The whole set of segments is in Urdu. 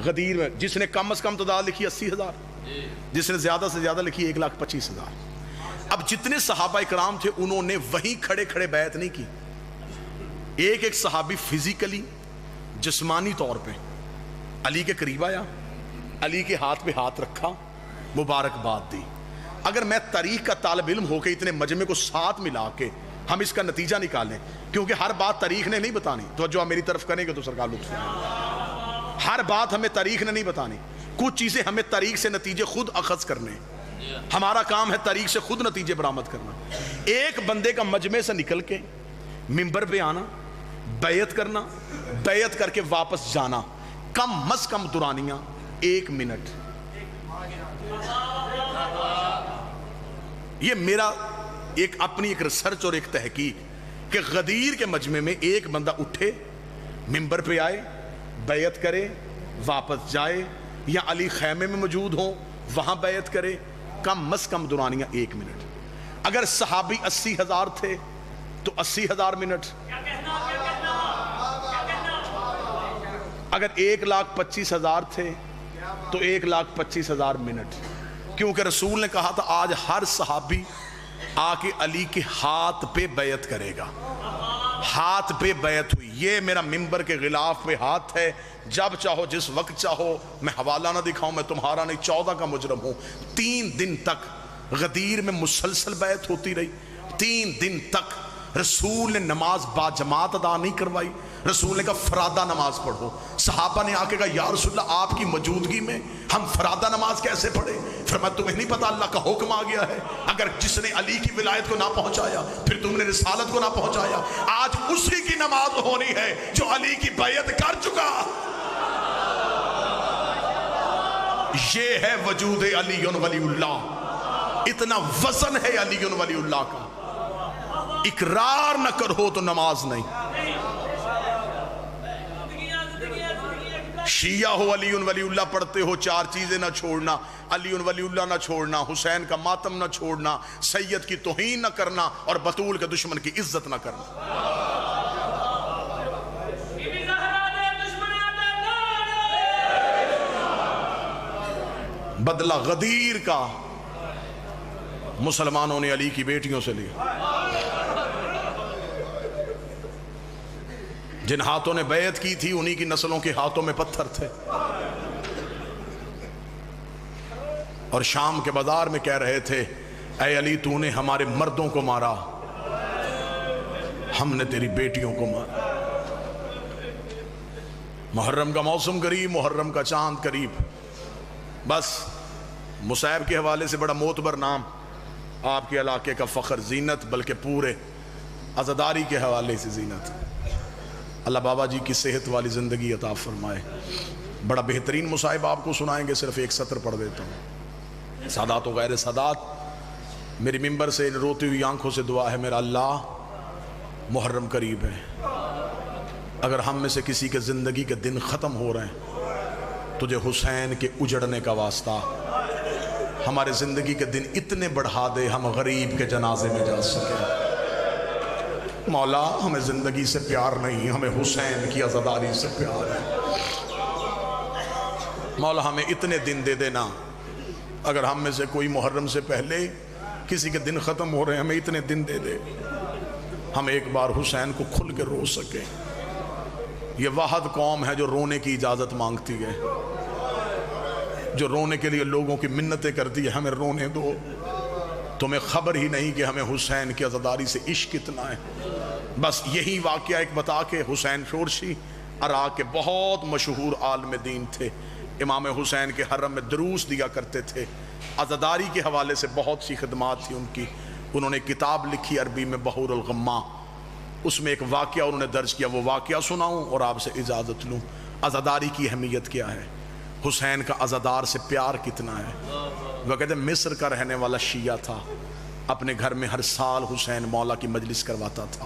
غدیر میں جس نے کم از کم تعداد لکھی 80,000، جس نے زیادہ سے زیادہ لکھی 1,25,000۔ اب جتنے صحابہ اکرام تھے انہوں نے وہیں کھڑے کھڑے بیعت نہیں کی، ایک ایک صحابی فزیکلی جسمانی طور پہ علی کے قریب آیا، علی کے ہاتھ پہ ہاتھ رکھا، مبارکباد دی۔ اگر میں تاریخ کا طالب علم ہو کے اتنے مجمع کو ساتھ ملا کے ہم اس کا نتیجہ نکالیں، کیونکہ ہر بات تاریخ نے نہیں بتانی، تو جو آپ میری طرف کریں گے تو سرکار لطف فرمائے، ہر بات ہمیں تاریخ نے نہیں بتانی، کچھ چیزیں ہمیں تاریخ سے نتیجے خود اخذ کرنے، ہمارا کام ہے تاریخ سے خود نتیجے برآمد کرنا۔ ایک بندے کا مجمع سے نکل کے منبر پہ آنا، بیعت کرنا، بیعت کر کے واپس جانا، کم از کم دورانیاں 1 منٹ۔ یہ میرا ایک اپنی ایک ریسرچ اور ایک تحقیق کہ غدیر کے مجمع میں ایک بندہ اٹھے، منبر پہ آئے، بیعت کرے، واپس جائے، یا علی خیمے میں موجود ہوں وہاں بیعت کرے، کم از کم دورانیاں 1 منٹ۔ اگر صحابی 80,000 تھے تو 80,000 منٹ، اگر 1,25,000 تھے تو 1,25,000 منٹ، کیونکہ رسول نے کہا تھا آج ہر صحابی آ کے علی کے ہاتھ پہ بیعت کرے گا۔ ہاتھ پہ بیعت ہوئی، یہ میرا منبر کے غلاف پہ ہاتھ ہے، جب چاہو جس وقت چاہو، میں حوالہ نہ دکھاؤں، میں تمہارا نہیں 14 کا مجرم ہوں۔ 3 دن تک غدیر میں مسلسل بیعت ہوتی رہی، 3 دن تک رسول نے نماز با جماعت ادا نہیں کروائی، رسول نے کہا فرادہ نماز پڑھو۔ صحابہ نے آ کے کہا یا رسول اللہ آپ کی موجودگی میں ہم فرادہ نماز کیسے پڑھیں؟ فرمایا تمہیں نہیں پتا اللہ کا حکم آ گیا ہے، اگر جس نے علی کی ولایت کو نہ پہنچایا پھر تم نے رسالت کو نہ پہنچایا، آج اسی کی نماز ہونی ہے جو علی کی بیعت کر چکا۔ یہ ہے وجود علی ولی اللہ، اتنا وزن ہے علی ولی اللہ کا، اقرار نہ کرو تو نماز نہیں۔ شیعہ ہو علی ولی اللہ پڑھتے ہو، 4 چیزیں نہ چھوڑنا، علی ولی اللہ نہ چھوڑنا، حسین کا ماتم نہ چھوڑنا، سید کی توہین نہ کرنا، اور بطول کے دشمن کی عزت نہ کرنا۔ بدلہ غدیر کا مسلمانوں نے علی کی بیٹیوں سے لیا، جن ہاتھوں نے بیعت کی تھی انہی کی نسلوں کے ہاتھوں میں پتھر تھے، اور شام کے بازار میں کہہ رہے تھے اے علی تو نے ہمارے مردوں کو مارا، ہم نے تیری بیٹیوں کو مارا۔ محرم کا موسم قریب، محرم کا چاند قریب، بس مصعب کے حوالے سے بڑا معتبر نام آپ کے علاقے کا فخر زینت، بلکہ پورے عزاداری کے حوالے سے زینت۔ اللہ بابا جی کی صحت والی زندگی عطا فرمائے۔ بڑا بہترین مصائب آپ کو سنائیں گے، صرف ایک سطر پڑھ دیتا ہوں۔ سادات و غیر سادات، میری ممبر سے روتی ہوئی آنکھوں سے دعا ہے میرا اللہ، محرم قریب ہے، اگر ہم میں سے کسی کے زندگی کے دن ختم ہو رہے ہیں، تجھے حسین کے اجڑنے کا واسطہ ہمارے زندگی کے دن اتنے بڑھا دے ہم غریب کے جنازے میں جا سکیں۔ مولا ہمیں زندگی سے پیار نہیں، ہمیں حسین کی عزاداری سے پیار ہے۔ مولا ہمیں اتنے دن دے دینا، اگر ہم میں سے کوئی محرم سے پہلے کسی کے دن ختم ہو رہے ہیں ہمیں اتنے دن دے دے، ہم ایک بار حسین کو کھل کے رو سکیں۔ یہ واحد قوم ہے جو رونے کی اجازت مانگتی ہے، جو رونے کے لیے لوگوں کی منتیں کرتی ہے ہمیں رونے دو۔ تمہیں خبر ہی نہیں کہ ہمیں حسین کی عزاداری سے عشق کتنا ہے۔ بس یہی واقعہ ایک بتا کے، حسین شورشی عراق کے بہت مشہور عالم دین تھے، امام حسین کے حرم میں دروس دیا کرتے تھے، عزاداری کے حوالے سے بہت سی خدمات تھی ان کی۔ انہوں نے کتاب لکھی عربی میں بحور الغمہ، اس میں ایک واقعہ انہوں نے درج کیا، وہ واقعہ سناؤں اور آپ سے اجازت لوں۔ عزاداری کی اہمیت کیا ہے، حسین کا عزادار سے پیار کتنا ہے۔ وہ کہتے ہیں مصر کا رہنے والا شیعہ تھا، اپنے گھر میں ہر سال حسین مولا کی مجلس کرواتا تھا،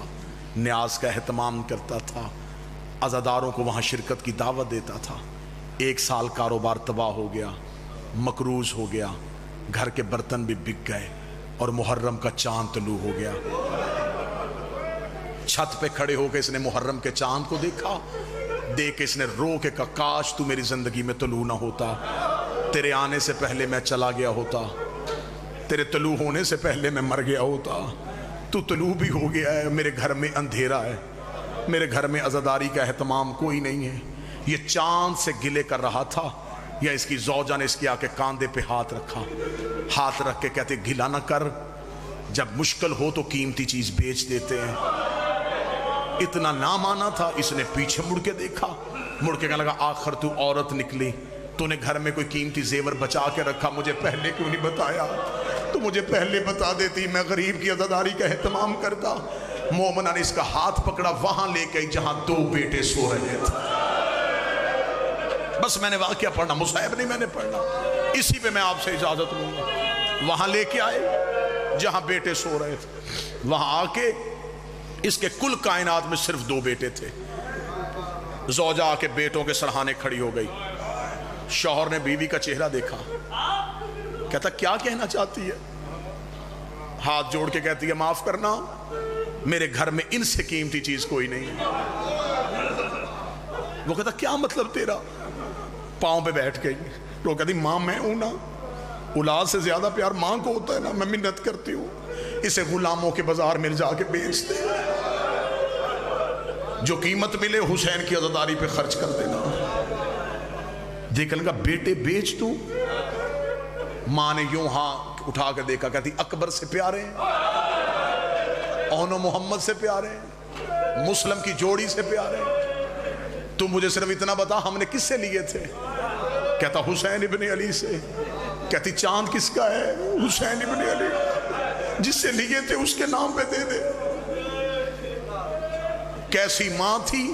نیاز کا اہتمام کرتا تھا، عزاداروں کو وہاں شرکت کی دعوت دیتا تھا۔ 1 سال کاروبار تباہ ہو گیا، مقروض ہو گیا، گھر کے برتن بھی بک گئے، اور محرم کا چاند طلوع ہو گیا۔ چھت پہ کھڑے ہو کے اس نے محرم کے چاند کو دیکھا، دیکھ کے اس نے رو کے کہا کاش تو میری زندگی میں طلوع نہ ہوتا، تیرے آنے سے پہلے میں چلا گیا ہوتا، تیرے طلوع ہونے سے پہلے میں مر گیا ہوتا، تو طلوع بھی ہو گیا ہے، میرے گھر میں اندھیرا ہے، میرے گھر میں عزاداری کا اہتمام کوئی نہیں ہے۔ یہ چاند سے گلے کر رہا تھا یا اس کی زوجہ نے اس کے آکے کاندھے پہ ہاتھ رکھا، ہاتھ رکھ کے کہتے گلا نہ کر، جب مشکل ہو تو قیمتی چیز بیچ دیتے ہیں۔ اتنا نہ مانا تھا، اس نے پیچھے مڑ کے دیکھا، مڑ کے کہنے لگا آخر تو عورت نکلی، تو نے گھر میں کوئی قیمتی زیور بچا کے رکھا، مجھے پہلے کیوں نہیں بتایا؟ تو مجھے پہلے بتا دیتی، میں غریب کی عزاداری کا اہتمام کرتا۔ مومنہ نے اس کا ہاتھ پکڑا، وہاں لے گئی جہاں 2 بیٹے سو رہے تھے۔ بس میں نے واقعہ پڑھنا، مصحف نہیں میں نے پڑھنا، اسی پہ میں آپ سے اجازت لوں گا۔ وہاں لے کے آئے جہاں بیٹے سو رہے تھے، وہاں آ کے اس کے کل کائنات میں صرف 2 بیٹے تھے۔ زوجہ آ کے بیٹوں کے سرہانے کھڑی ہو گئی، شوہر نے بیوی کا چہرہ دیکھا، کہتا کیا کہنا چاہتی ہے؟ ہاتھ جوڑ کے کہتی ہے معاف کرنا، میرے گھر میں ان سے قیمتی چیز کوئی نہیں ہے۔ وہ کہتا کیا مطلب تیرا؟ پاؤں پہ بیٹھ گئی، وہ کہتی ماں میں ہوں نا، اولاد سے زیادہ پیار ماں کو ہوتا ہے نا، میں منت کرتی ہوں اسے غلاموں کے بازار میں جا کے بیچ دے، جو قیمت ملے حسین کی عزاداری پہ خرچ کر دینا۔ دیکھنے کا بیٹے بیچ دوں؟ ماں نے یوں ہاں اٹھا کے دیکھا، کہتی اکبر سے پیارے ہیں، اون و محمد سے پیارے ہیں، مسلم کی جوڑی سے پیارے ہیں، تو مجھے صرف اتنا بتا ہم نے کس سے لیے تھے؟ کہتا حسین ابن علی سے۔ کہتی چاند کس کا ہے؟ حسین ابن علی، جس سے لیے تھے اس کے نام پہ دے دے۔ کیسی ماں تھی؟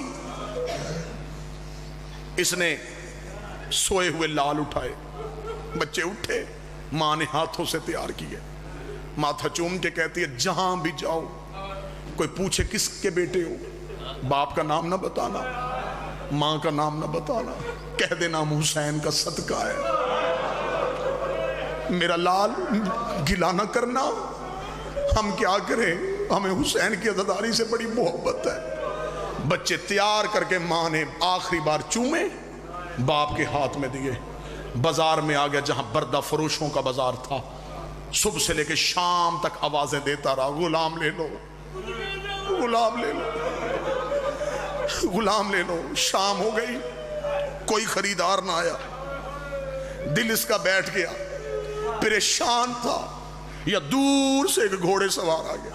اس نے سوئے ہوئے لال اٹھائے، بچے اٹھے، ماں نے ہاتھوں سے تیار کیے، ماتھا چوم کے کہتی ہے جہاں بھی جاؤ کوئی پوچھے کس کے بیٹے ہو، باپ کا نام نہ بتانا، ماں کا نام نہ بتانا، کہہ دینا حسین کا صدقہ ہے، میرا لال گلا نہ کرنا۔ ہم کیا کریں، ہمیں حسین کی عزاداری سے بڑی محبت ہے۔ بچے تیار کر کے ماں نے آخری بار چومے، باپ کے ہاتھ میں دیے، بازار میں آ گیا جہاں بردہ فروشوں کا بازار تھا، صبح سے لے کے شام تک آوازیں دیتا رہا غلام لے لو، غلام لے لو، غلام لے لو۔ شام ہو گئی، کوئی خریدار نہ آیا، دل اس کا بیٹھ گیا، پریشان تھا، یا دور سے ایک گھوڑے سوار آ گیا،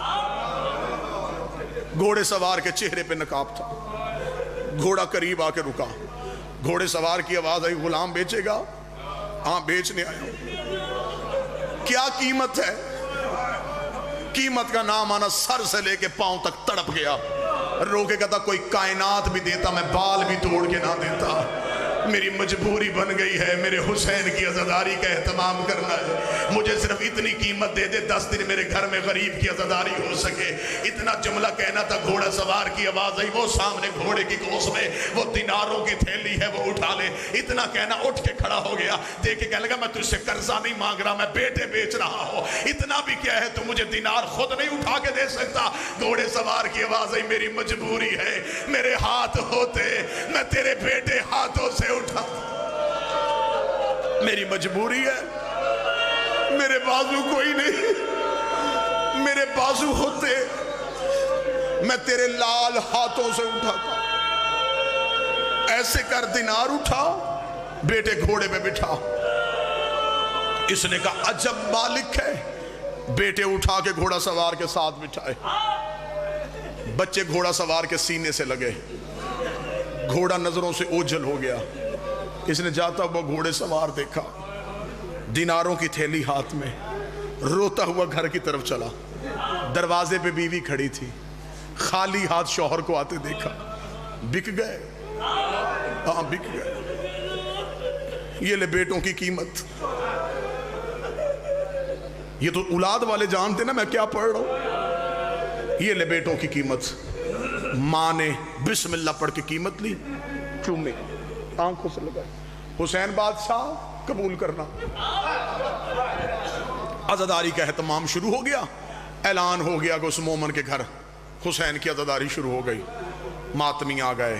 گھوڑے سوار کے چہرے پہ نقاب تھا، گھوڑا قریب آ کے رکا، گھوڑے سوار کی آواز آئی غلام بیچے گا؟ ہاں بیچنے آیا ہوں۔ کیا قیمت ہے؟ قیمت کا نام آنا، سر سے لے کے پاؤں تک تڑپ گیا، رو کے کہتا کوئی کائنات بھی دیتا میں بال بھی توڑ کے نہ دیتا، میری مجبوری بن گئی ہے، میرے حسین کی عزاداری کا اہتمام کرنا ہے، مجھے صرف اتنی قیمت دے دے 10 دن میرے گھر میں غریب کی عزاداری ہو سکے۔ اتنا جملہ کہنا تھا، گھوڑا سوار کی آواز آئی، وہ سامنے گھوڑے کی کوس میں وہ دیناروں کی تھیلی ہے وہ اٹھا لے، اتنا کہنا اٹھ کے کھڑا ہو گیا، دیکھ کے کہنے لگا میں تجھ سے قرضہ نہیں مانگ رہا، میں بیٹے بیچ رہا ہوں، اتنا بھی کیا ہے تو مجھے دینار خود نہیں اٹھا کے دے سکتا۔ گھوڑے سوار کی آواز آئی، میری مجبوری ہے، میرے ہاتھ ہوتے میں تیرے بیٹے ہاتھوں سے اٹھا، میری مجبوری ہے، میرے بازو کوئی نہیں، میرے بازو ہوتے میں تیرے لال ہاتھوں سے اٹھاتا۔ ایسے کر دینار اٹھا، بیٹے گھوڑے پہ بٹھا۔ اس نے کہا عجب مالک ہے، بیٹے اٹھا کے گھوڑا سوار کے ساتھ بٹھائے، بچے گھوڑا سوار کے سینے سے لگے، گھوڑا نظروں سے اوجھل ہو گیا۔ اس نے جاتا ہوا گھوڑے سوار دیکھا، دیناروں کی تھیلی ہاتھ میں، روتا ہوا گھر کی طرف چلا، دروازے پہ بیوی کھڑی تھی، خالی ہاتھ شوہر کو آتے دیکھا، بک گئے، ہاں بک گئے، یہ لے بیٹوں کی قیمت۔ یہ تو اولاد والے جانتے نا میں کیا پڑھ رہا ہوں، یہ لے بیٹوں کی قیمت۔ ماں نے بسم اللہ پڑھ کے قیمت لی، چومے، آنکھوں سے لگا، حسین بادشاہ قبول کرنا۔ عزاداری کا اہتمام شروع ہو گیا، اعلان ہو گیا کہ اس مومن کے گھر حسین کی عزاداری شروع ہو گئی۔ ماتمی آ گئے،